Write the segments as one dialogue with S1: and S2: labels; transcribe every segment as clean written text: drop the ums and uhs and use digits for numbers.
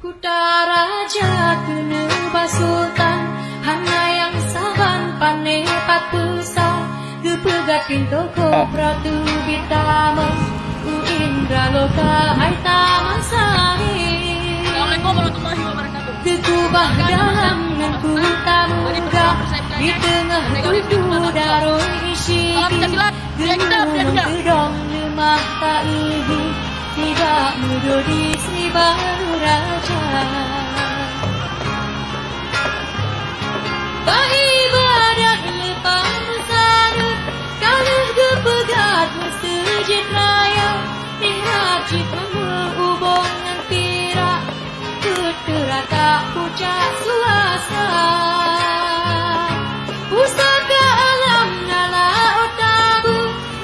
S1: Kuta raja kunu basultan hana yang saban pane papusa gepegat pintu ko pratu bitama indra loka hai taman sahi.
S2: Assalamualaikum warahmatullahi wabarakatuh.
S1: Gekubah dalam nganku tamuga di tengah tujuh darul isi genung gedong lemah taihi tidak mudah di Sri Baru Raja. Beribadat lepas sadut kalah gepegat masjid raya ihrab jika menghubungkan pirak keterata pucat suasa pusaka alam ngala otaku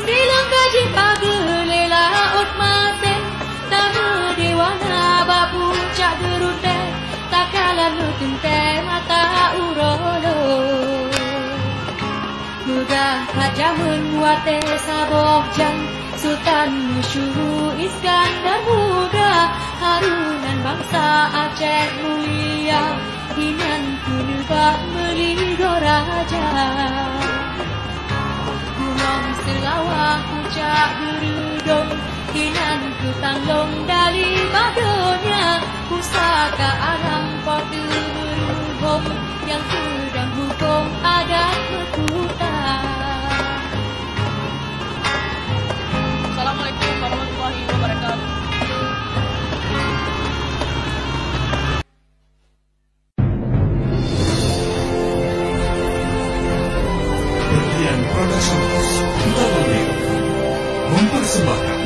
S1: silang kaji pagele laut masen tamu dewana babu cak gerute takalan nutinte mata urolo mudah kajamun wate saboh jang Sultan Musyuhu Iskandar Muda Harunan bangsa Aceh mulia Hinan kunubah meligo raja Gunung Selawah puncak gerudong Hinan kutanglong dari badonya Pusaka alam potu berhubung Yang sedang hukum adat berputar.
S2: Assalamualaikum warahmatullahi wabarakatuh.
S3: Berlian Productions Kita Beli mempersembahkan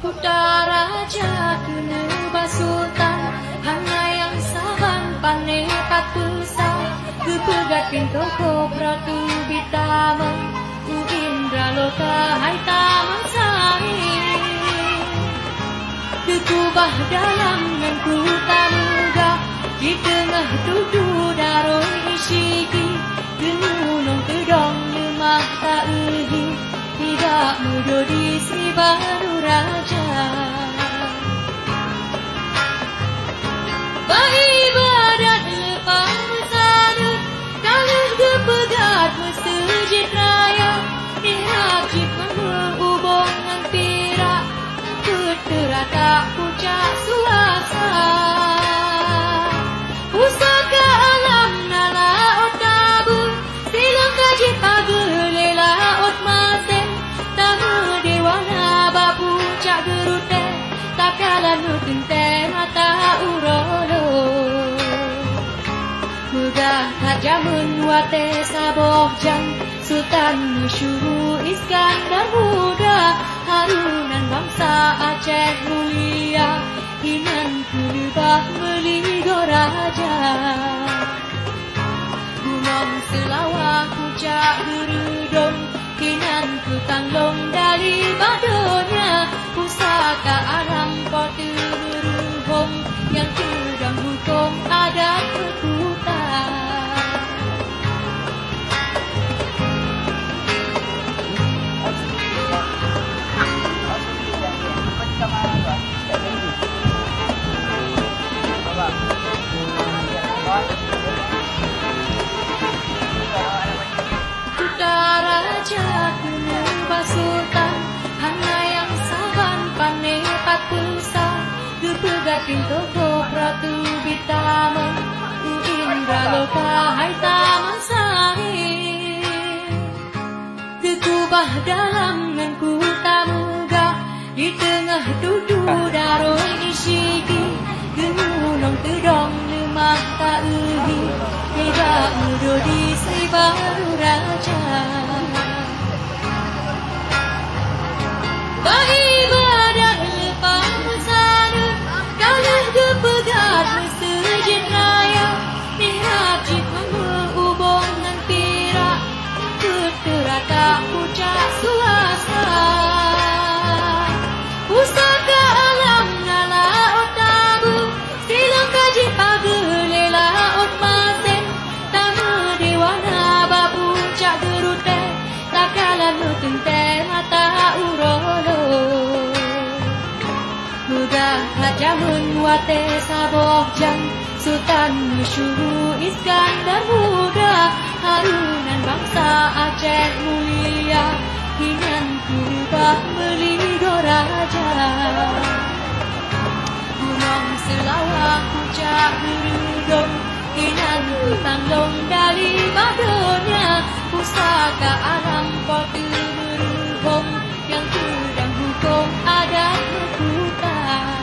S1: Kuta raja kunu basultan hana yang saban pane papusa gepegat pintu ko pratu bitama indra loka hai taman sahi gekubah dalam nganku tamuga di tengah tujuh darul isiki genung gedong lemah taihi tidak mudah di Sri Baru Raja. Beribadat lepas sadut kalah gepegat masjid raya ihrab jika menghubungkan pirak keterata pucat suasa pusaka alam nala otabu silang kaji pagele laut masen tamu dewana babu cak gerute takalan nutinte mata urolo mudah kajamun wate saboh jang Sultan Musyuhu Iskandar Muda Harunan bangsa Aceh mulia Hinan kunubah meligo raja Gunung Selawah puncak gerudong Hinan kutanglong dari badonya Pusaka alam potu berhubung Yang sedang hukum adat berputar. Kuta raja kunu basultan hana yang saban pane papusa gepegat pintu ko pratu bitama indra loka hai taman sahi gekubah dalam nganku tamuga di tengah tujuh darul isiki genung gedong lemah taihi tidak mudah di Sri Baru Raja. Beribadat lepas sadut kalah gepegat masjid raya ihrab jika menghubungkan pirak keterata pucat suasa pusaka alam ngala otabu silang kaji pagele laut masen tamu dewana babu cak gerute takalan nutinte mata urolo Mudah hajamun wate saboh jam Sultan Musyuhu Iskandar Muda Harunan bangsa Aceh mulia Hinan kurubah meligo raja Gunung Selawak puncak berudung Hinan kutanglong dari badonya Pusaka alam potu beruhung Yang sedang hukum adat berputar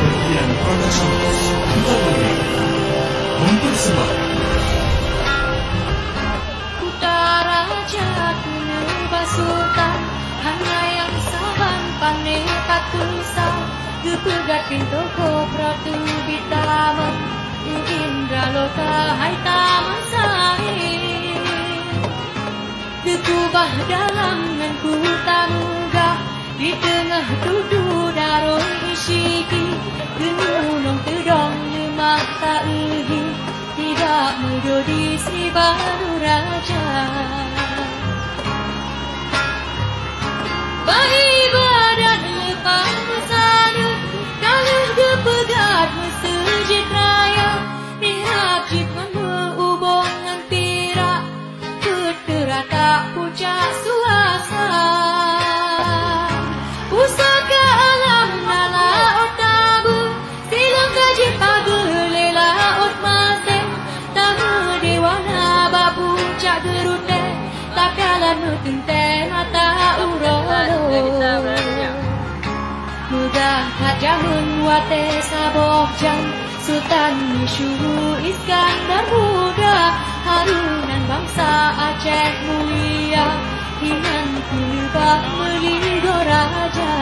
S3: Bagian Production Indonesia mempersembahkan
S1: Raja Kunubah Sultan Hanya yang saban panik patusa Gepegat pintu kopratu bitama Indra loka hai taman sahih Gekubah dalam ngan kutamuga Di tengah dudu daroi isyiki Genulung tedong lemah ta'uhi Tidak mudodi si baru raja Beribadat lepas mesana Kalah gepegat mesejid raya Mihrab jika menghubungan tirak Keterata puncak suasa Pusaka alam nala otabu Silang kaji pagelela otmasen Tamu dewana babu cak gerute Takalan nutente mata urolo Mudah hajamun wate saboh jam Sultan Musyuhu Iskandar Muda Harunan bangsa Aceh mulia Hinan kurubah meligo raja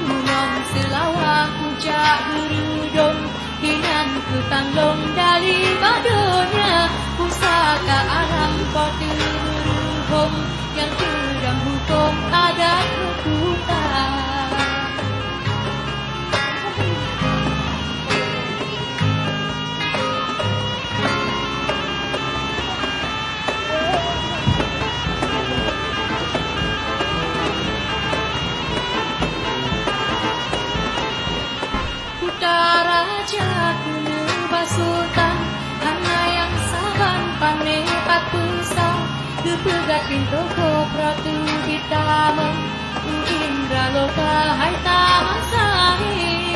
S1: Gunung Selawak puncak berudung Hinan kutanglong dari badonya Pusaka alam potu beruhung Yang sedang hukum adat berputar Raja Kunubah Sultan Hanya yang saban panik patusa Gepegat pintu kopratu bitama Indra loka hai taman sahih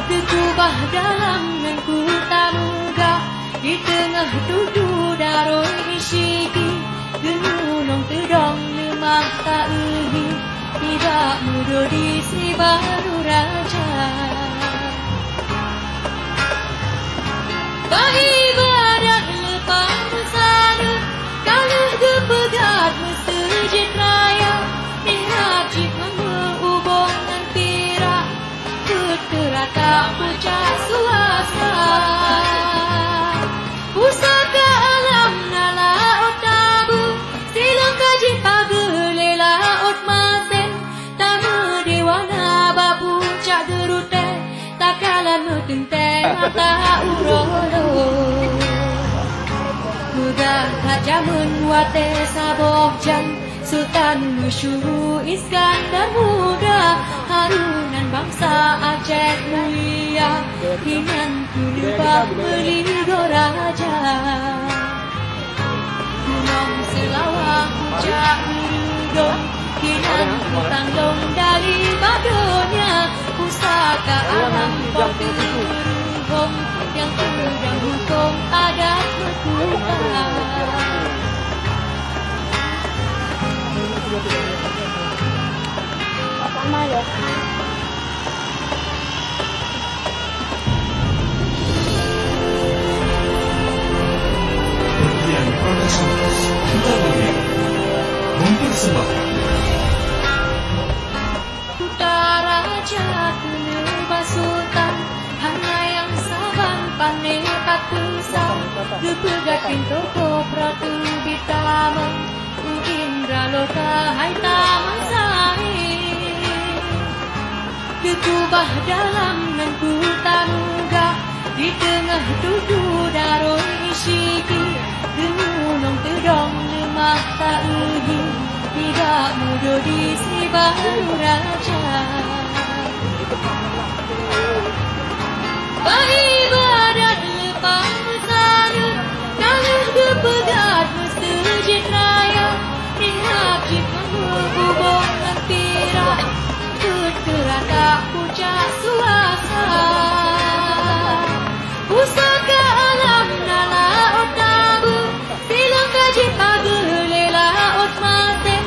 S1: Gekubah dalam ngan kutamuga Di tengah dudu daroi isyiki Genulung tedong lemah ta'uhi Tidak mudodi si baru raja Beribadat lepas mesana Kalah gepegat mesejid raya Mihrab jika menghubungan tirak Keterata puncak suasa Pusaka alam nala otabu Silang kaji pagelela otmasen Tamu dewana babu cak gerute Takalan nutente mata urolo Mudah hajamun wate saboh jam Sultan Musyuhu Iskandar Muda Harunan bangsa Aceh mulia Hinan kurubah meligo raja Gunung Selawak puncak berudung Hinan kutanglong dari badonya Pusaka alam potu beruhung Yang sedang hukum adat berputar
S4: Sama ya.
S3: Bagian Production Indonesia mempersembahkan
S1: Raja Kunubah Sultan Hanya yang saban panik patusa Gepegat pintu kopratu bitama Indra loka hai taman sahih Kekubah dalam nan ku tak mudah, di tengah tujuh daroi isyiki, gunung tedong lemah tak uhi, tidak mudah di Baru Raja. Beribadat lepas sana, kalah kepegat masjid raya, lihat jika berhubung lentira, terterata puncak suasa. Pusaka alam nala otabu, silang kaji pagelela otmaten,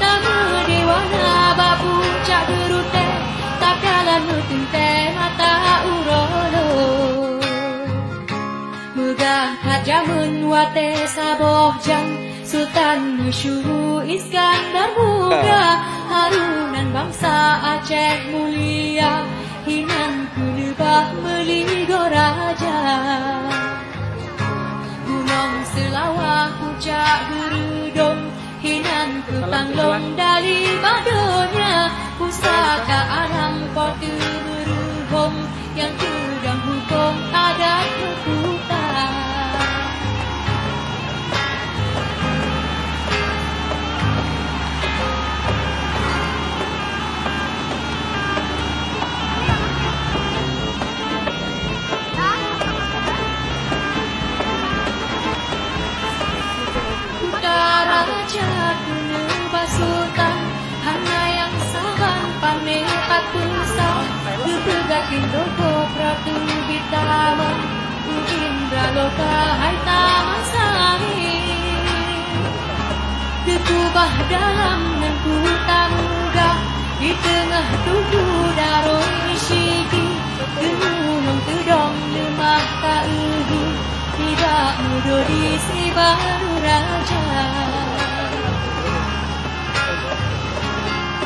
S1: tamu dewana babu cak gerute, takalan nutinte mata urolo. Megah kajamun wate saboh jam, Sultan Musyuh Iskandar Muda, harunan bangsa Aceh mulia, hinan ku lebah meligo raja. Gunung Selawah puncak gerudung, hinan ku panglong dari badonya, pusaka alam portu beruhum, yang tudang hukum adat berputar. Sultan, hana yang saban panekat pusat, kepegakin doko pratu bitama, Indra loka hai taman sari. Kekubah dalam nan ku tak mudah, di tengah tujuh daroi isyiki, gunung tedong lemah tak uhi, tidak mudah di Baru Raja.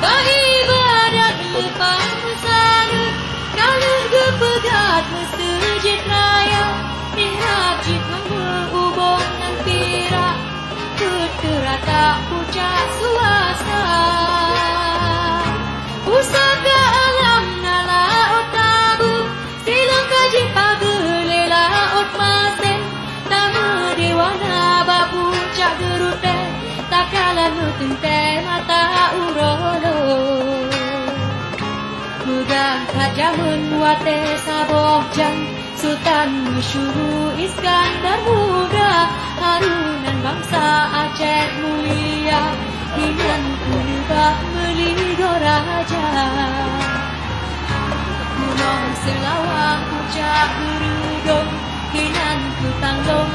S1: Beribadat lepas sana, kalah kepegat masjid raya, lihat jika berhubung nan pirak, terterata puncak suasa. Pusaka alam nala otabu, silang kaji pagelela otmasen, tamu dewana babu cak gerute, takalan nutinte mata urolo. Megah kajamun wate saboh jam, Sultan Musyuh Iskandar Muda, harunan bangsa Aceh mulia, hinan ku lebah meligo raja. Gunung Selawah puncak gerudung, hinan ku tanglong